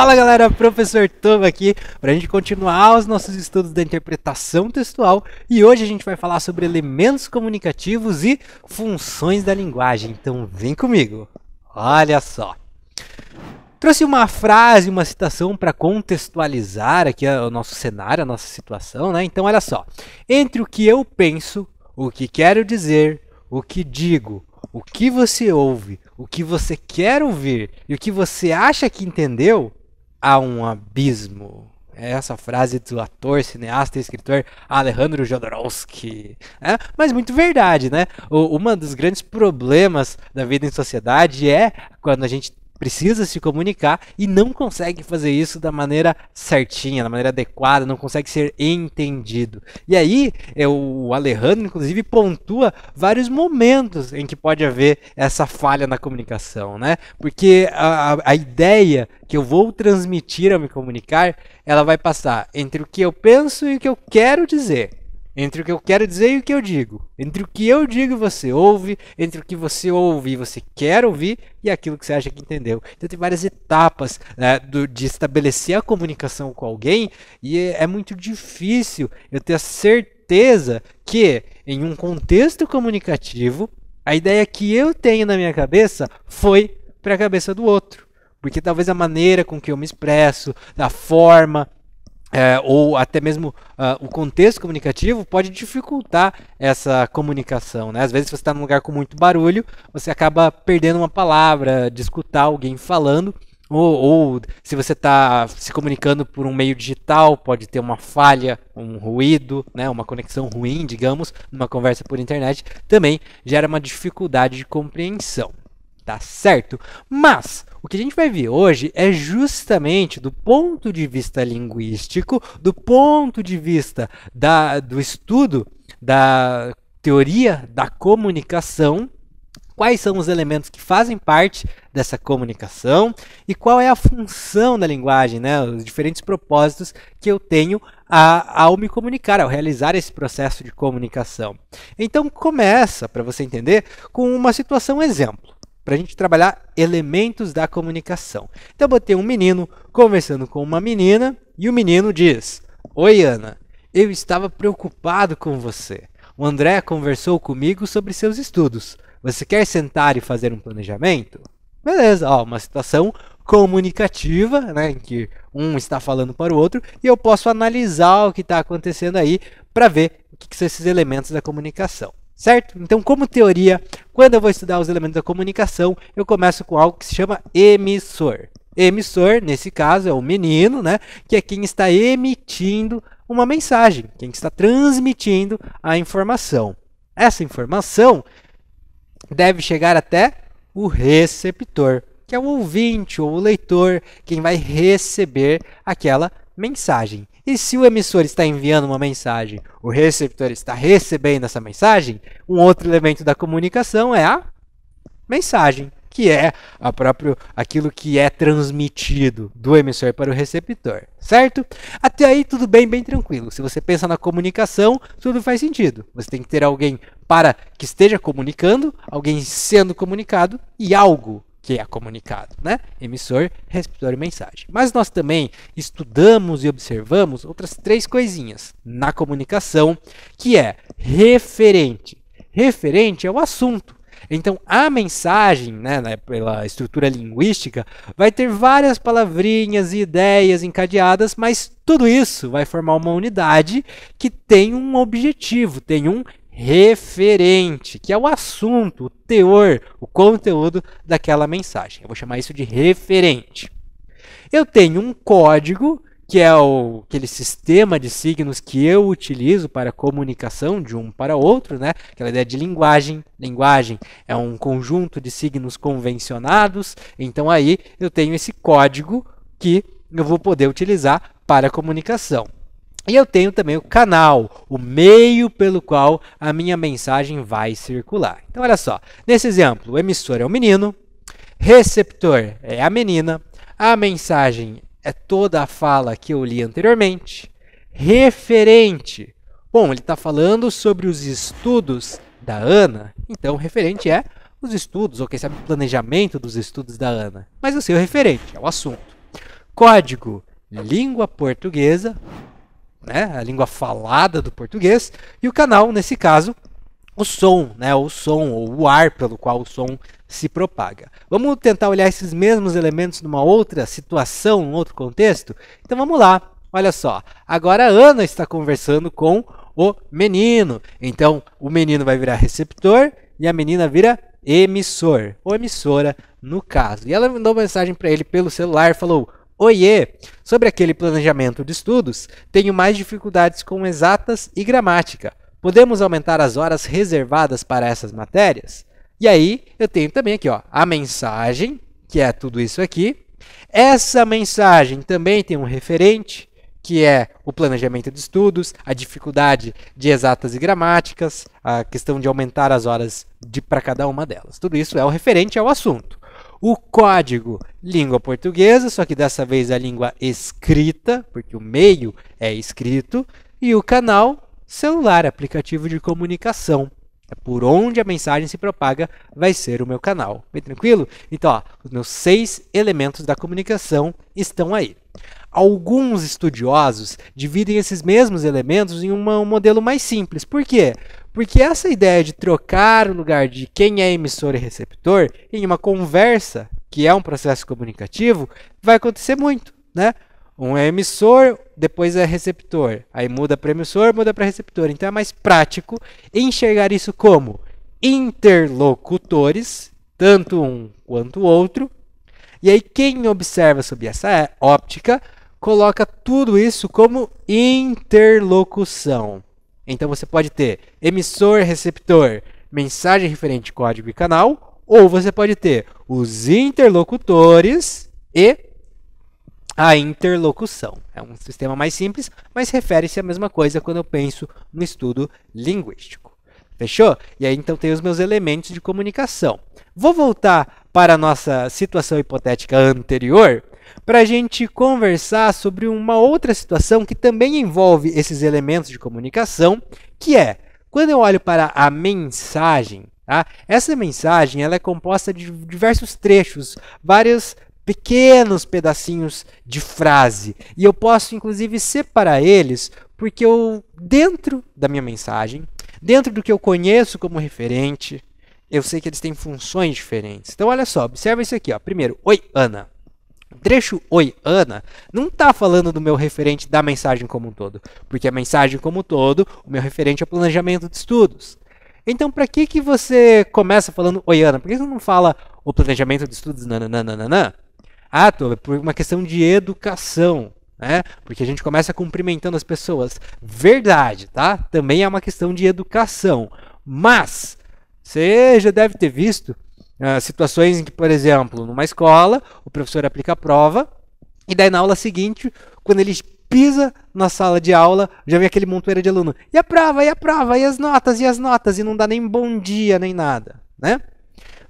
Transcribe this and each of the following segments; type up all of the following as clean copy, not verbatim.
Fala galera, professor Tom aqui para a gente continuar os nossos estudos da interpretação textual e hoje a gente vai falar sobre elementos comunicativos e funções da linguagem, então vem comigo, olha só. Trouxe uma frase, uma citação para contextualizar aqui o nosso cenário, a nossa situação, né? Então olha só, entre o que eu penso, o que quero dizer, o que digo, o que você ouve, o que você quer ouvir e o que você acha que entendeu, há um abismo. É essa frase do ator, cineasta e escritor Alejandro Jodorowsky. É, mas muito verdade, né? Um dos grandes problemas da vida em sociedade é quando a gente precisa se comunicar e não consegue fazer isso da maneira certinha, da maneira adequada, não consegue ser entendido. E aí, o Alejandro, inclusive, pontua vários momentos em que pode haver essa falha na comunicação, né? Porque a ideia que eu vou transmitir ao me comunicar, ela vai passar entre o que eu penso e o que eu quero dizer. Entre o que eu quero dizer e o que eu digo. Entre o que eu digo e você ouve. Entre o que você ouve e você quer ouvir. E aquilo que você acha que entendeu. Então tem várias etapas, né, de estabelecer a comunicação com alguém. E é muito difícil eu ter a certeza que em um contexto comunicativo, a ideia que eu tenho na minha cabeça foi para a cabeça do outro. Porque talvez a maneira com que eu me expresso, a forma... ou até mesmo o contexto comunicativo pode dificultar essa comunicação, né? Às vezes, se você está num lugar com muito barulho, você acaba perdendo uma palavra de escutar alguém falando, ou se você está se comunicando por um meio digital, pode ter uma falha, um ruído, né? Uma conexão ruim, digamos, numa conversa por internet, também gera uma dificuldade de compreensão. Tá certo? Mas o que a gente vai ver hoje é justamente do ponto de vista linguístico, do ponto de vista do estudo da teoria da comunicação, quais são os elementos que fazem parte dessa comunicação e qual é a função da linguagem, né? Os diferentes propósitos que eu tenho ao me comunicar, ao realizar esse processo de comunicação. Então começa, para você entender, com uma situação exemplo, para a gente trabalhar elementos da comunicação. Então eu botei um menino conversando com uma menina e o menino diz: "Oi Ana, eu estava preocupado com você. O André conversou comigo sobre seus estudos. Você quer sentar e fazer um planejamento?" Beleza, ó, uma situação comunicativa, né, em que um está falando para o outro e eu posso analisar o que está acontecendo aí para ver o que são esses elementos da comunicação. Certo? Então, como teoria, quando eu vou estudar os elementos da comunicação, eu começo com algo que se chama emissor. Emissor, nesse caso, é o menino, né, que é quem está emitindo uma mensagem, quem está transmitindo a informação. Essa informação deve chegar até o receptor, que é o ouvinte ou o leitor, quem vai receber aquela mensagem. E se o emissor está enviando uma mensagem, o receptor está recebendo essa mensagem, um outro elemento da comunicação é a mensagem, que é aquilo que é transmitido do emissor para o receptor, certo? Até aí tudo bem, bem tranquilo. Se você pensa na comunicação, tudo faz sentido. Você tem que ter alguém para que esteja comunicando, alguém sendo comunicado e algo que é comunicado, né? Emissor, receptor e mensagem. Mas nós também estudamos e observamos outras três coisinhas na comunicação, que é referente. Referente é o assunto. Então, a mensagem, né, pela estrutura linguística, vai ter várias palavrinhas e ideias encadeadas, mas tudo isso vai formar uma unidade que tem um objetivo, tem um referente, que é o assunto, o teor, o conteúdo daquela mensagem. Eu vou chamar isso de referente. Eu tenho um código, que é aquele sistema de signos que eu utilizo para a comunicação de um para outro, né? Aquela ideia de linguagem. Linguagem é um conjunto de signos convencionados, então aí eu tenho esse código que eu vou poder utilizar para a comunicação. E eu tenho também o canal, o meio pelo qual a minha mensagem vai circular. Então, olha só, nesse exemplo, o emissor é o menino, receptor é a menina, a mensagem é toda a fala que eu li anteriormente, referente, bom, ele está falando sobre os estudos da Ana, então referente é os estudos, ou quem sabe o planejamento dos estudos da Ana, mas eu sei o referente, é o assunto. código, língua portuguesa, né, a língua falada do português, e o canal, nesse caso, o som, né, o som ou o ar pelo qual o som se propaga. Vamos tentar olhar esses mesmos elementos numa outra situação, num outro contexto? Então vamos lá. Olha só, agora a Ana está conversando com o menino. Então o menino vai virar receptor e a menina vira emissor, ou emissora no caso. E ela mandou uma mensagem para ele pelo celular, falou: Oiê, sobre aquele planejamento de estudos, tenho mais dificuldades com exatas e gramática. Podemos aumentar as horas reservadas para essas matérias? E aí, eu tenho também aqui, ó, a mensagem, que é tudo isso aqui. Essa mensagem também tem um referente, que é o planejamento de estudos, a dificuldade de exatas e gramáticas, a questão de aumentar as horas para cada uma delas. Tudo isso é o referente ao assunto. O código, língua portuguesa, só que dessa vez a língua escrita, porque o meio é escrito, e o canal, celular, aplicativo de comunicação. É por onde a mensagem se propaga, vai ser o meu canal. Bem tranquilo? Então, ó, os meus 6 elementos da comunicação estão aí. Alguns estudiosos dividem esses mesmos elementos em um modelo mais simples. Por quê? Porque essa ideia de trocar o lugar de quem é emissor e receptor em uma conversa, que é um processo comunicativo, vai acontecer muito, né? Um é emissor, depois é receptor. Aí muda para emissor, muda para receptor. Então é mais prático enxergar isso como interlocutores, tanto um quanto o outro. E aí quem observa sob essa óptica coloca tudo isso como interlocução. Então você pode ter emissor, receptor, mensagem referente, código e canal, ou você pode ter os interlocutores e a interlocução. É um sistema mais simples, mas refere-se à mesma coisa quando eu penso no estudo linguístico. Fechou? E aí, então, tem os meus elementos de comunicação. Vou voltar para a nossa situação hipotética anterior para a gente conversar sobre uma outra situação que também envolve esses elementos de comunicação, que é, quando eu olho para a mensagem, tá? Essa mensagem ela é composta de diversos trechos, vários pequenos pedacinhos de frase. E eu posso, inclusive, separar eles, porque dentro da minha mensagem, dentro do que eu conheço como referente, eu sei que eles têm funções diferentes. Então, olha só, observa isso aqui. Ó. Primeiro, Oi, Ana. O trecho Oi, Ana não está falando do meu referente da mensagem como um todo, porque a mensagem como um todo, o meu referente é o planejamento de estudos. Então, para que você começa falando Oi, Ana? Por que você não fala o planejamento de estudos nananana? Ah, é por uma questão de educação, né? Porque a gente começa cumprimentando as pessoas. Verdade, tá? Também é uma questão de educação. Mas, você já deve ter visto situações em que, por exemplo, numa escola, o professor aplica a prova, e daí na aula seguinte, quando ele pisa na sala de aula, já vem aquele montoeiro de aluno. E a prova, e a prova, e as notas, e não dá nem bom dia, nem nada, né?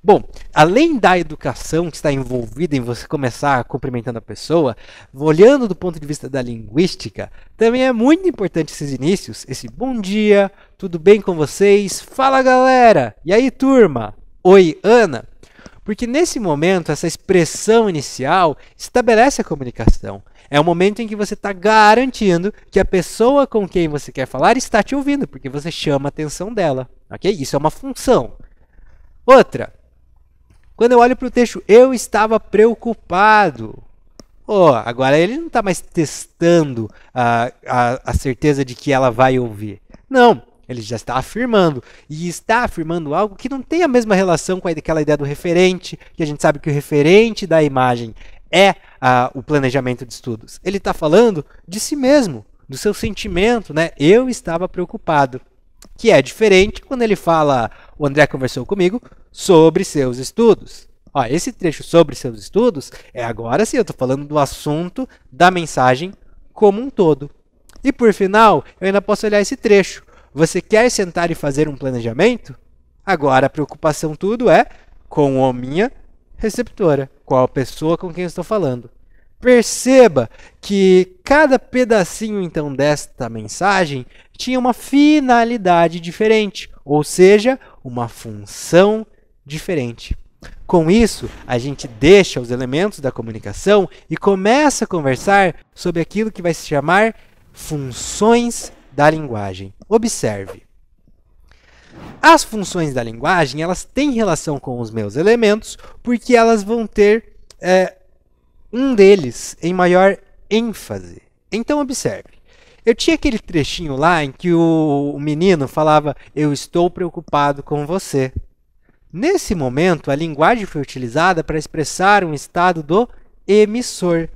Bom, além da educação que está envolvida em você começar cumprimentando a pessoa, olhando do ponto de vista da linguística, também é muito importante esses inícios, esse bom dia, tudo bem com vocês? Fala galera! E aí turma? Oi Ana? Porque nesse momento, essa expressão inicial estabelece a comunicação. É o momento em que você está garantindo que a pessoa com quem você quer falar está te ouvindo, porque você chama a atenção dela, ok? Isso é uma função. Outra. Quando eu olho para o texto, eu estava preocupado. Agora ele não está mais testando a certeza de que ela vai ouvir. Não, ele já está afirmando. E está afirmando algo que não tem a mesma relação com aquela ideia do referente, que a gente sabe que o referente da imagem é o planejamento de estudos. Ele está falando de si mesmo, do seu sentimento, né? Eu estava preocupado. Que é diferente quando ele fala, o André conversou comigo sobre seus estudos. Esse trecho sobre seus estudos, agora sim, eu estou falando do assunto da mensagem como um todo. E por final, eu ainda posso olhar esse trecho. Você quer sentar e fazer um planejamento? Agora a preocupação tudo é com a minha receptora, com a pessoa com quem eu estou falando. Perceba que cada pedacinho, então, desta mensagem tinha uma finalidade diferente, ou seja, uma função diferente. Com isso, a gente deixa os elementos da comunicação e começa a conversar sobre aquilo que vai se chamar funções da linguagem. Observe. As funções da linguagem, elas têm relação com os meus elementos, porque elas vão ter um deles em maior ênfase. Então, observe. Eu tinha aquele trechinho lá em que o menino falava: eu estou preocupado com você. Nesse momento, a linguagem foi utilizada para expressar um estado do emissor.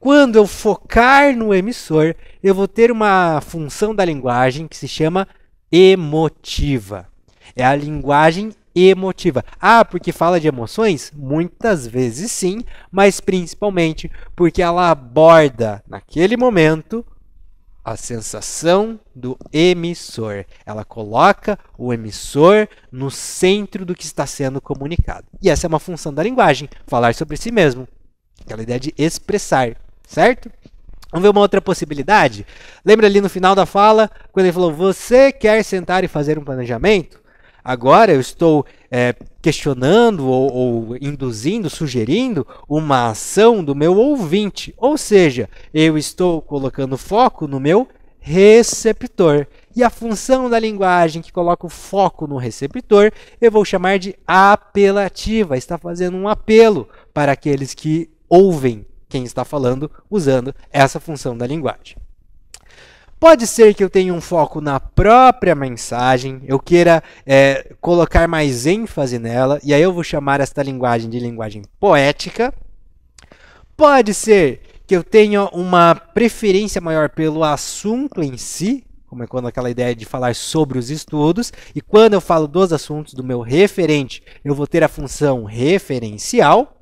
Quando eu focar no emissor, eu vou ter uma função da linguagem que se chama emotiva. É a linguagem emotiva. Ah, porque fala de emoções? Muitas vezes sim, mas principalmente porque ela aborda, naquele momento, a sensação do emissor. Ela coloca o emissor no centro do que está sendo comunicado. E essa é uma função da linguagem, falar sobre si mesmo. Aquela ideia de expressar, certo? Vamos ver uma outra possibilidade? Lembra ali no final da fala, quando ele falou: você quer sentar e fazer um planejamento? Agora eu estou questionando ou induzindo, sugerindo uma ação do meu ouvinte. Ou seja, eu estou colocando foco no meu receptor. E a função da linguagem que coloca o foco no receptor, eu vou chamar de apelativa. Está fazendo um apelo para aqueles que ouvem quem está falando, usando essa função da linguagem. Pode ser que eu tenha um foco na própria mensagem, eu queira colocar mais ênfase nela, e aí eu vou chamar esta linguagem de linguagem poética. Pode ser que eu tenha uma preferência maior pelo assunto em si, como é quando aquela ideia de falar sobre os estudos, e quando eu falo dos assuntos do meu referente, eu vou ter a função referencial.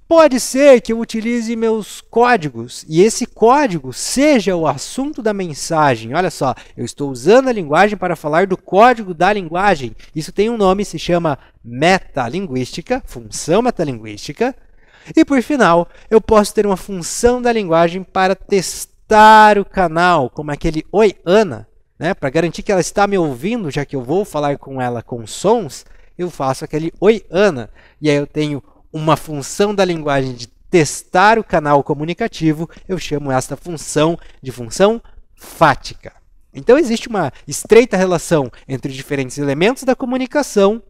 Pode ser que eu utilize meus códigos e esse código seja o assunto da mensagem. Olha só, eu estou usando a linguagem para falar do código da linguagem. Isso tem um nome, se chama metalinguística, função metalinguística. E por final, eu posso ter uma função da linguagem para testar o canal, como aquele Oi, Ana, né? Para garantir que ela está me ouvindo, já que eu vou falar com ela com sons, eu faço aquele Oi, Ana. E aí eu tenho uma função da linguagem de testar o canal comunicativo, eu chamo esta função de função fática. Então, existe uma estreita relação entre os diferentes elementos da comunicação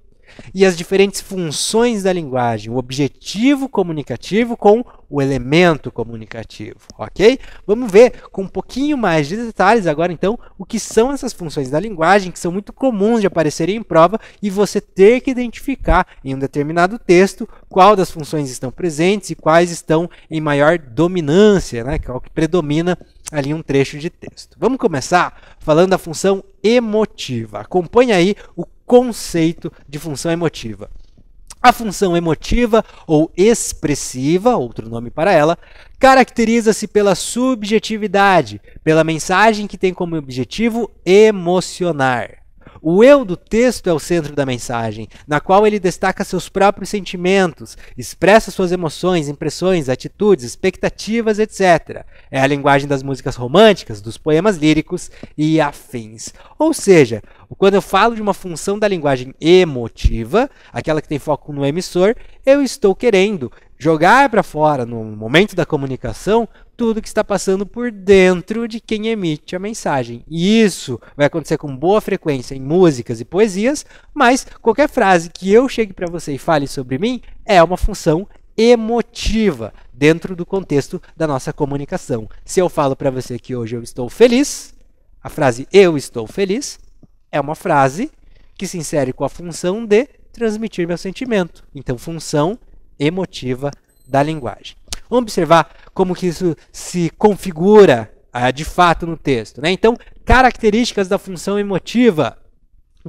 e as diferentes funções da linguagem, o objetivo comunicativo com o elemento comunicativo, ok? Vamos ver com um pouquinho mais de detalhes agora, então, o que são essas funções da linguagem, que são muito comuns de aparecerem em prova, e você ter que identificar em um determinado texto qual das funções estão presentes e quais estão em maior dominância, né? Qual que predomina ali em um trecho de texto. Vamos começar falando da função emotiva. Acompanhe aí o conceito de função emotiva. A função emotiva ou expressiva, outro nome para ela, caracteriza-se pela subjetividade, pela mensagem que tem como objetivo emocionar. O eu do texto é o centro da mensagem, na qual ele destaca seus próprios sentimentos, expressa suas emoções, impressões, atitudes, expectativas, etc. É a linguagem das músicas românticas, dos poemas líricos e afins. Ou seja, quando eu falo de uma função da linguagem emotiva, aquela que tem foco no emissor, eu estou querendo jogar para fora, no momento da comunicação, tudo que está passando por dentro de quem emite a mensagem. E isso vai acontecer com boa frequência em músicas e poesias, mas qualquer frase que eu chegue para você e fale sobre mim é uma função emotiva dentro do contexto da nossa comunicação. Se eu falo para você que hoje eu estou feliz, a frase eu estou feliz é uma frase que se insere com a função de transmitir meu sentimento. Então, função emotiva da linguagem. Vamos observar como que isso se configura de fato no texto, né? Então, características da função emotiva.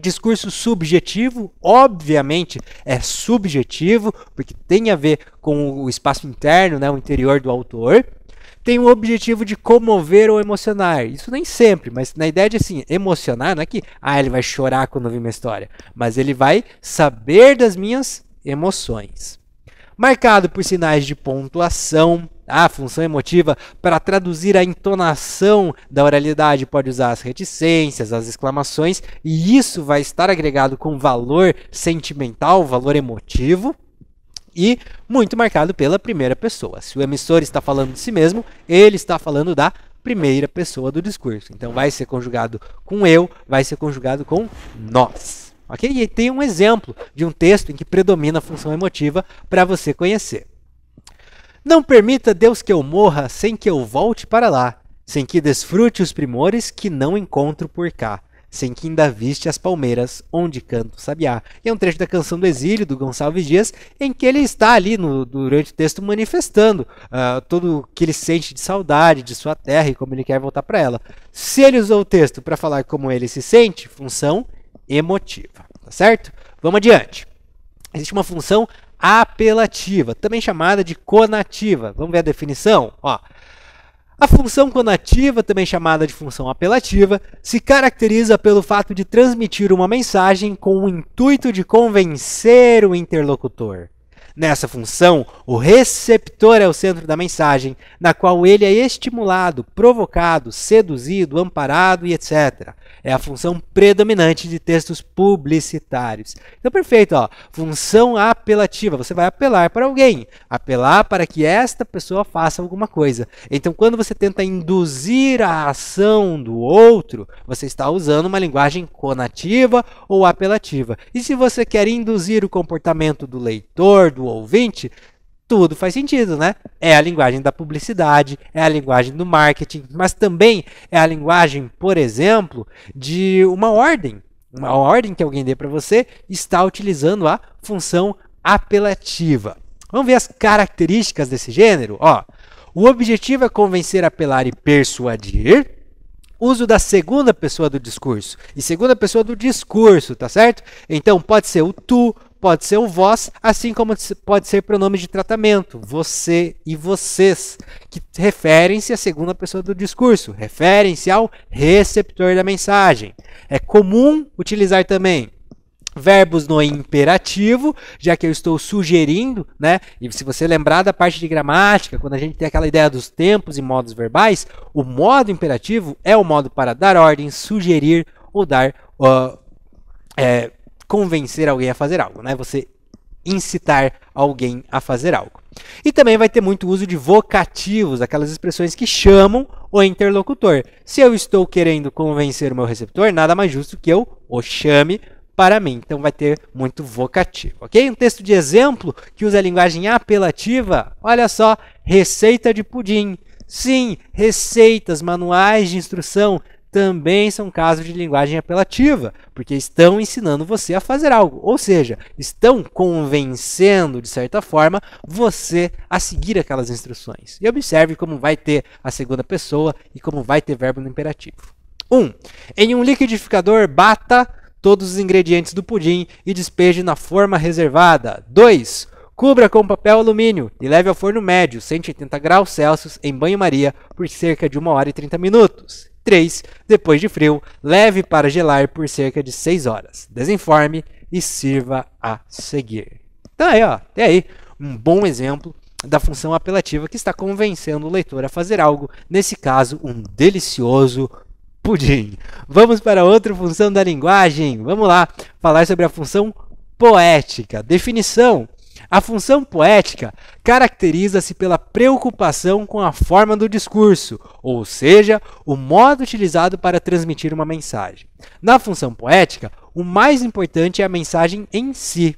Discurso subjetivo, obviamente, é subjetivo, porque tem a ver com o espaço interno, né, o interior do autor. Tem o objetivo de comover ou emocionar. Isso nem sempre, mas na ideia de assim, emocionar, não é que ele vai chorar quando ouvir uma história, mas ele vai saber das minhas emoções. Marcado por sinais de pontuação, a função emotiva, para traduzir a entonação da oralidade, pode usar as reticências, as exclamações, e isso vai estar agregado com valor sentimental, valor emotivo. e muito marcado pela primeira pessoa. Se o emissor está falando de si mesmo, ele está falando da primeira pessoa do discurso. Então vai ser conjugado com eu, vai ser conjugado com nós. Ok? E tem um exemplo de um texto em que predomina a função emotiva para você conhecer. Não permita, Deus, que eu morra sem que eu volte para lá, sem que desfrute os primores que não encontro por cá, sem que ainda viste as palmeiras onde canto o sabiá. E é um trecho da Canção do Exílio, do Gonçalves Dias, em que ele está ali, durante o texto, manifestando tudo o que ele sente de saudade de sua terra e como ele quer voltar para ela. Se ele usou o texto para falar como ele se sente, função emotiva, tá certo? Vamos adiante. Existe uma função apelativa, também chamada de conativa. Vamos ver a definição? Ó. A função conativa, também chamada de função apelativa, se caracteriza pelo fato de transmitir uma mensagem com o intuito de convencer o interlocutor. Nessa função, o receptor é o centro da mensagem, na qual ele é estimulado, provocado, seduzido, amparado e etc. É a função predominante de textos publicitários. Então, perfeito, ó. Função apelativa. Você vai apelar para alguém, apelar para que esta pessoa faça alguma coisa. Então, quando você tenta induzir a ação do outro, você está usando uma linguagem conativa ou apelativa. E se você quer induzir o comportamento do leitor, do ouvinte, tudo faz sentido, né? É a linguagem da publicidade, é a linguagem do marketing, mas também é a linguagem, por exemplo, de uma ordem. Uma ordem que alguém dê para você está utilizando a função apelativa. Vamos ver as características desse gênero? Ó, o objetivo é convencer, apelar e persuadir. Uso da segunda pessoa do discurso. E segunda pessoa do discurso, tá certo? Então, pode ser o tu, pode ser o vós, assim como pode ser pronomes de tratamento, você e vocês, que referem-se à segunda pessoa do discurso, referem-se ao receptor da mensagem. É comum utilizar também verbos no imperativo, já que eu estou sugerindo, né? E se você lembrar da parte de gramática, quando a gente tem aquela ideia dos tempos e modos verbais, o modo imperativo é o modo para dar ordem, sugerir ou dar convencer alguém a fazer algo, né? Você incitar alguém a fazer algo. E também vai ter muito uso de vocativos, aquelas expressões que chamam o interlocutor. Se eu estou querendo convencer o meu receptor, nada mais justo que eu o chame para mim. Então vai ter muito vocativo, ok? Um texto de exemplo que usa a linguagem apelativa, olha só, receita de pudim. Sim, receitas, manuais de instrução também são casos de linguagem apelativa, porque estão ensinando você a fazer algo, ou seja, estão convencendo, de certa forma, você a seguir aquelas instruções. E observe como vai ter a segunda pessoa e como vai ter verbo no imperativo. 1. Em um liquidificador, bata todos os ingredientes do pudim e despeje na forma reservada. 2. Cubra com papel alumínio e leve ao forno médio, 180 graus Celsius, em banho-maria, por cerca de 1 hora e 30 minutos. 3. Depois de frio, leve para gelar por cerca de 6 horas. Desenforme e sirva a seguir. Então aí, ó, tem aí um bom exemplo da função apelativa que está convencendo o leitor a fazer algo, nesse caso, um delicioso pudim. Vamos para outra função da linguagem. Vamos lá, falar sobre a função poética. Definição. A função poética caracteriza-se pela preocupação com a forma do discurso, ou seja, o modo utilizado para transmitir uma mensagem. Na função poética, o mais importante é a mensagem em si.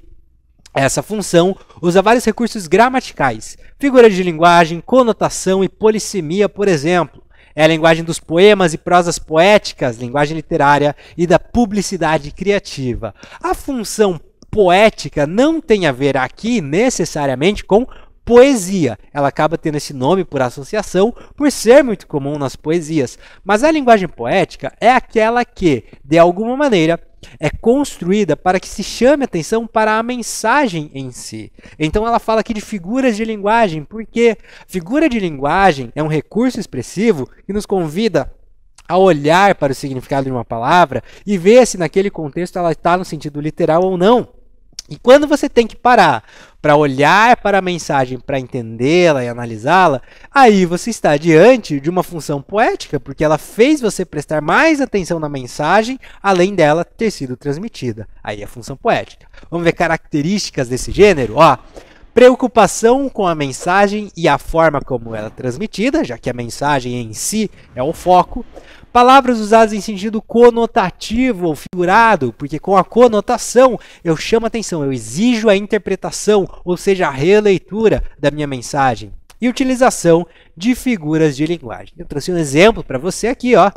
Essa função usa vários recursos gramaticais, figuras de linguagem, conotação e polissemia, por exemplo. É a linguagem dos poemas e prosas poéticas, linguagem literária e da publicidade criativa. A função poética não tem a ver aqui necessariamente com poesia. Ela acaba tendo esse nome por associação, por ser muito comum nas poesias. Mas a linguagem poética é aquela que, de alguma maneira, é construída para que se chame atenção para a mensagem em si. Então ela fala aqui de figuras de linguagem, porque figura de linguagem é um recurso expressivo que nos convida a olhar para o significado de uma palavra e ver se naquele contexto ela está no sentido literal ou não. E quando você tem que parar para olhar para a mensagem, para entendê-la e analisá-la, aí você está diante de uma função poética, porque ela fez você prestar mais atenção na mensagem, além dela ter sido transmitida. Aí é a função poética. Vamos ver características desse gênero? Ó, Preocupação com a mensagem e a forma como ela é transmitida, já que a mensagem em si é o foco. Palavras usadas em sentido conotativo ou figurado, porque com a conotação eu chamo a atenção, eu exijo a interpretação, ou seja, a releitura da minha mensagem. E utilização de figuras de linguagem. Eu trouxe um exemplo para você aqui, ó.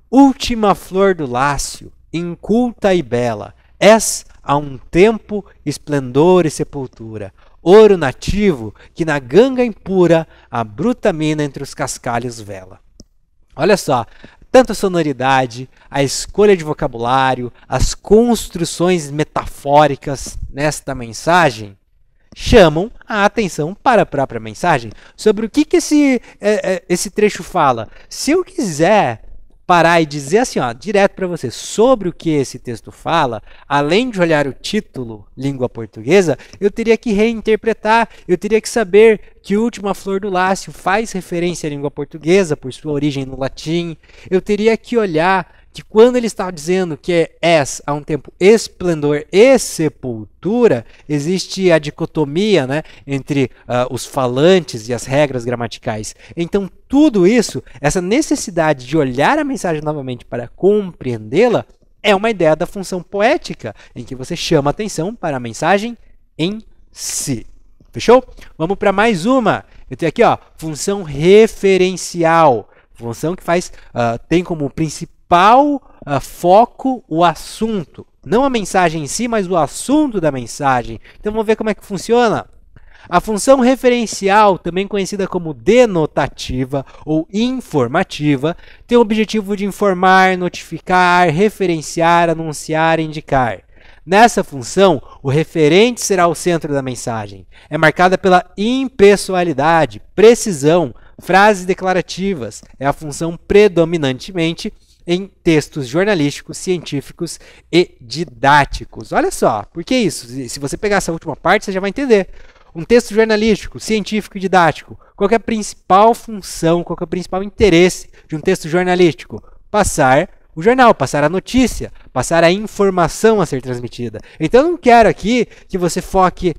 Última flor do lácio, inculta e bela, és a um tempo esplendor e sepultura. Ouro nativo que na ganga impura a bruta mina entre os cascalhos vela. Olha só, tanto a sonoridade, a escolha de vocabulário, as construções metafóricas nesta mensagem chamam a atenção para a própria mensagem. Sobre o que esse trecho fala. Se eu quiser parar e dizer assim, ó, direto para você, sobre o que esse texto fala, além de olhar o título, língua portuguesa, eu teria que reinterpretar, eu teria que saber que Última Flor do Lácio faz referência à língua portuguesa, por sua origem no latim, eu teria que olhar que quando ele está dizendo que és a um tempo esplendor e sepultura, existe a dicotomia, né, entre os falantes e as regras gramaticais. Então, tudo isso, essa necessidade de olhar a mensagem novamente para compreendê-la, é uma ideia da função poética, em que você chama atenção para a mensagem em si. Fechou? Vamos para mais uma. Eu tenho aqui, ó, função referencial. Função que tem como principal foco o assunto. Não a mensagem em si, mas o assunto da mensagem. Então vamos ver como é que funciona. A função referencial, também conhecida como denotativa ou informativa, tem o objetivo de informar, notificar, referenciar, anunciar e indicar. Nessa função, o referente será o centro da mensagem. É marcada pela impessoalidade, precisão, frases declarativas. É a função predominantemente em textos jornalísticos, científicos e didáticos. Olha só, por que isso? Se você pegar essa última parte, você já vai entender. Um texto jornalístico, científico e didático, qual que é a principal função, qual que é o principal interesse de um texto jornalístico? Passar o jornal, passar a notícia, passar a informação a ser transmitida. Então eu não quero aqui que você foque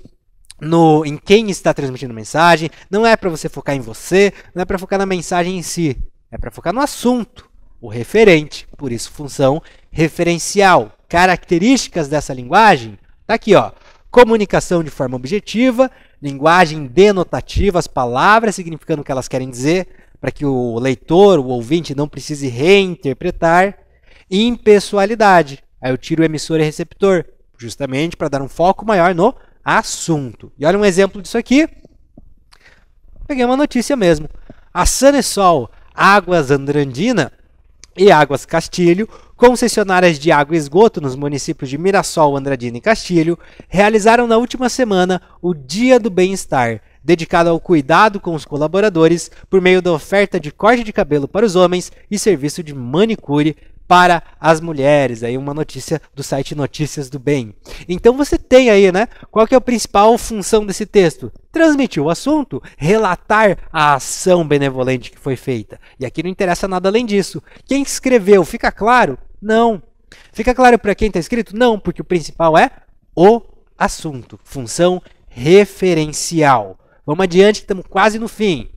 em quem está transmitindo a mensagem, não é para você focar em você, não é para focar na mensagem em si, é para focar no assunto, o referente, por isso função referencial. Características dessa linguagem, tá aqui, ó. Comunicação de forma objetiva, linguagem denotativa, as palavras significando o que elas querem dizer, para que o leitor, o ouvinte não precise reinterpretar. Impessoalidade, aí eu tiro o emissor e receptor, justamente para dar um foco maior no assunto. E olha um exemplo disso aqui. Peguei uma notícia mesmo. A Sanesol, Águas Andradina e Águas Castilho, concessionárias de água e esgoto nos municípios de Mirassol, Andradina e Castilho, realizaram na última semana o Dia do Bem-Estar, dedicado ao cuidado com os colaboradores por meio da oferta de corte de cabelo para os homens e serviço de manicure para as mulheres. Aí uma notícia do site Notícias do Bem. Então você tem aí, né? Qual que é a principal função desse texto? Transmitir o assunto, relatar a ação benevolente que foi feita. E aqui não interessa nada além disso. Quem escreveu, fica claro? Não. Fica claro para quem está escrito? Não, porque o principal é o assunto. Função referencial. Vamos adiante, estamos quase no fim.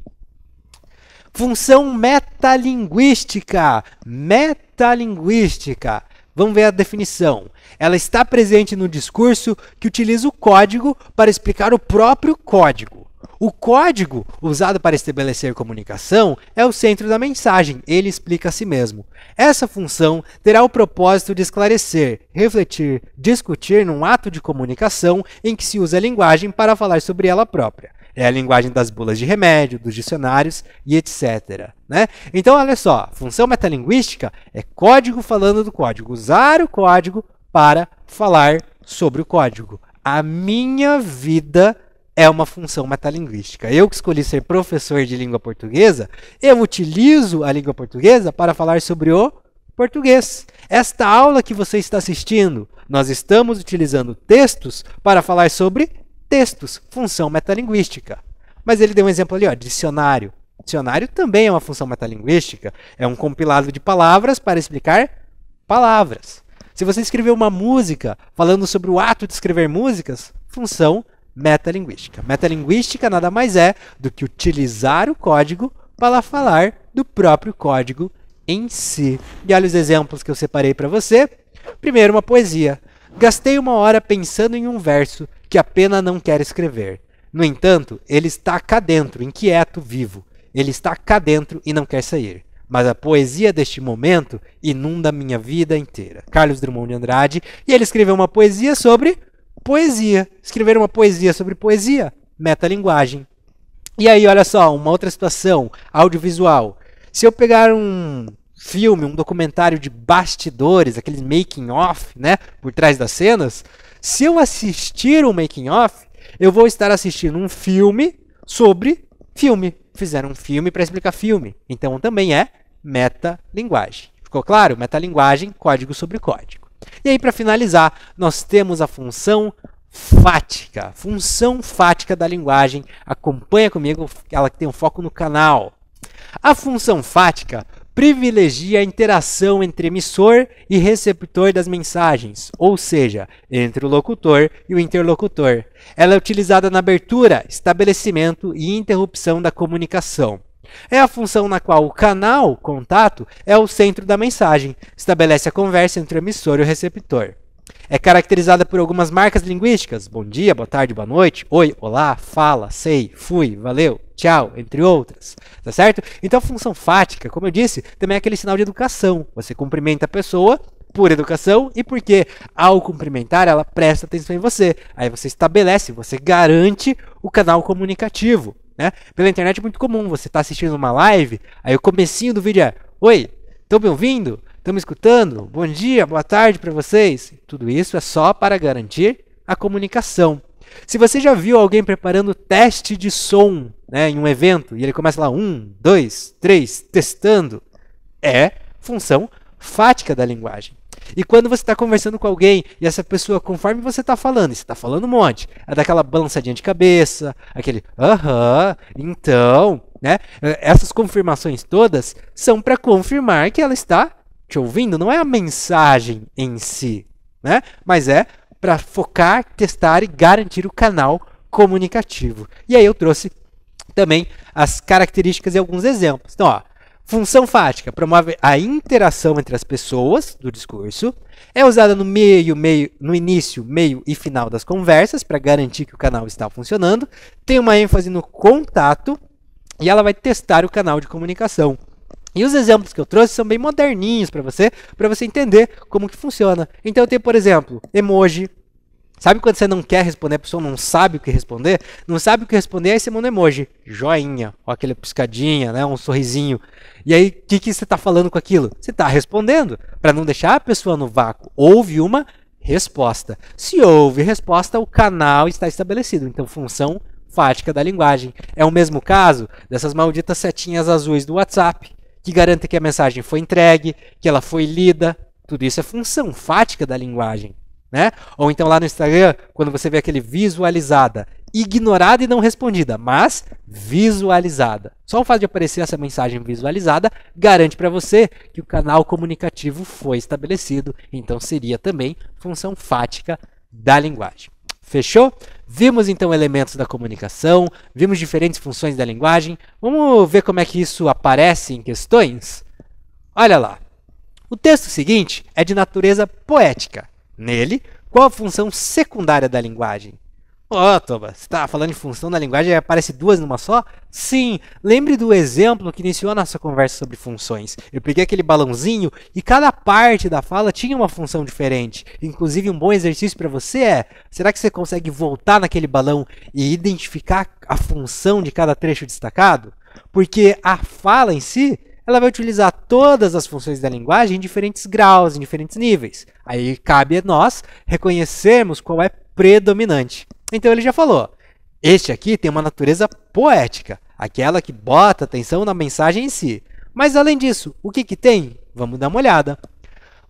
Função metalinguística. Metalinguística. Vamos ver a definição. Ela está presente no discurso que utiliza o código para explicar o próprio código. O código, usado para estabelecer comunicação, é o centro da mensagem. Ele explica a si mesmo. Essa função terá o propósito de esclarecer, refletir, discutir num ato de comunicação em que se usa a linguagem para falar sobre ela própria. É a linguagem das bulas de remédio, dos dicionários e etc. Né? Então, olha só, função metalinguística é código falando do código. Usar o código para falar sobre o código. A minha vida é uma função metalinguística. Eu que escolhi ser professor de língua portuguesa, eu utilizo a língua portuguesa para falar sobre o português. Esta aula que você está assistindo, nós estamos utilizando textos para falar sobre textos, função metalinguística. Mas ele deu um exemplo ali, ó, dicionário. Dicionário também é uma função metalinguística, é um compilado de palavras para explicar palavras. Se você escrever uma música falando sobre o ato de escrever músicas, função metalinguística. Metalinguística nada mais é do que utilizar o código para falar do próprio código em si. E olha os exemplos que eu separei para você. Primeiro, uma poesia. Gastei 1 hora pensando em um verso que a pena não quer escrever. No entanto, ele está cá dentro, inquieto, vivo. Ele está cá dentro e não quer sair. Mas a poesia deste momento inunda minha vida inteira. Carlos Drummond de Andrade. E ele escreveu uma poesia sobre poesia. Escrever uma poesia sobre poesia, metalinguagem. E aí, olha só, uma outra situação, audiovisual. Se eu pegar um filme, um documentário de bastidores, aqueles making off, né, por trás das cenas, se eu assistir um making off, eu vou estar assistindo um filme sobre filme. Fizeram um filme para explicar filme. Então também é metalinguagem. Ficou claro? Metalinguagem, código sobre código. E aí, para finalizar, nós temos a função fática. Função fática da linguagem. Acompanha comigo, ela que tem um foco no canal. A função fática privilegia a interação entre emissor e receptor das mensagens, ou seja, entre o locutor e o interlocutor. Ela é utilizada na abertura, estabelecimento e interrupção da comunicação. É a função na qual o canal, contato, é o centro da mensagem, estabelece a conversa entre o emissor e o receptor. É caracterizada por algumas marcas linguísticas, bom dia, boa tarde, boa noite, oi, olá, fala, sei, fui, valeu, tchau, entre outras, tá certo? Então a função fática, como eu disse, também é aquele sinal de educação. Você cumprimenta a pessoa por educação e porque ao cumprimentar ela presta atenção em você. Aí você estabelece, você garante o canal comunicativo, né? Pela internet é muito comum, você está assistindo uma live, aí o comecinho do vídeo é, oi, estão me ouvindo? Estão me escutando? Bom dia, boa tarde para vocês. Tudo isso é só para garantir a comunicação. Se você já viu alguém preparando teste de som, né, em um evento, e ele começa lá, 1, 2, 3, testando, é função fática da linguagem. E quando você está conversando com alguém, e essa pessoa, conforme você está falando, e você está falando um monte, é daquela balançadinha de cabeça, aquele, aham, então, né? Essas confirmações todas são para confirmar que ela está te ouvindo, não é a mensagem em si, né? Mas é para focar, testar e garantir o canal comunicativo. E aí eu trouxe também as características e alguns exemplos. Então, ó, função fática promove a interação entre as pessoas do discurso, é usada no no início, meio e final das conversas para garantir que o canal está funcionando, tem uma ênfase no contato e ela vai testar o canal de comunicação. E os exemplos que eu trouxe são bem moderninhos para você entender como que funciona. Então eu tenho, por exemplo, emoji. Sabe quando você não quer responder, a pessoa não sabe o que responder? Não sabe o que responder, aí você manda emoji. Joinha, ou aquela piscadinha, né? Um sorrisinho. E aí, o que você está falando com aquilo? Você está respondendo, para não deixar a pessoa no vácuo. Houve uma resposta. Se houve resposta, o canal está estabelecido. Então, função fática da linguagem. É o mesmo caso dessas malditas setinhas azuis do WhatsApp, que garante que a mensagem foi entregue, que ela foi lida. Tudo isso é função fática da linguagem, né? Ou então lá no Instagram, quando você vê aquele visualizada, ignorada e não respondida, mas visualizada. Só o fato de aparecer essa mensagem visualizada garante para você que o canal comunicativo foi estabelecido. Então seria também função fática da linguagem. Fechou? Vimos então elementos da comunicação, vimos diferentes funções da linguagem. Vamos ver como é que isso aparece em questões? Olha lá. O texto seguinte é de natureza poética. Nele, qual a função secundária da linguagem? Thomas, você está falando de função da linguagem e aparece duas numa só? Sim, lembre do exemplo que iniciou a nossa conversa sobre funções. Eu peguei aquele balãozinho e cada parte da fala tinha uma função diferente. Inclusive, um bom exercício para você é, será que você consegue voltar naquele balão e identificar a função de cada trecho destacado? Porque a fala em si, ela vai utilizar todas as funções da linguagem em diferentes graus, em diferentes níveis. Aí cabe a nós reconhecermos qual é predominante. Então ele já falou, este aqui tem uma natureza poética, aquela que bota atenção na mensagem em si. Mas além disso, o que tem? Vamos dar uma olhada.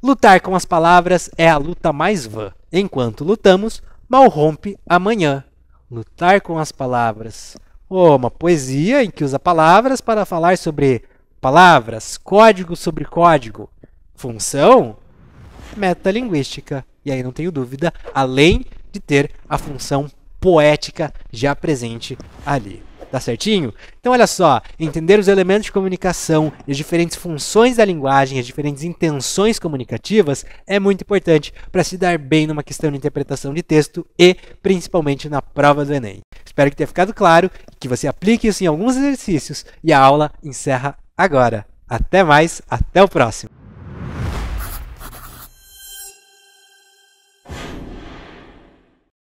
Lutar com as palavras é a luta mais vã. Enquanto lutamos, mal rompe amanhã. Lutar com as palavras. Uma poesia em que usa palavras para falar sobre palavras, código sobre código. Função metalinguística. E aí não tenho dúvida, além de ter a função poética já presente ali. Tá certinho? Então olha só, entender os elementos de comunicação e as diferentes funções da linguagem, as diferentes intenções comunicativas é muito importante para se dar bem numa questão de interpretação de texto e principalmente na prova do Enem. Espero que tenha ficado claro, que você aplique isso em alguns exercícios e a aula encerra agora. Até mais, até o próximo!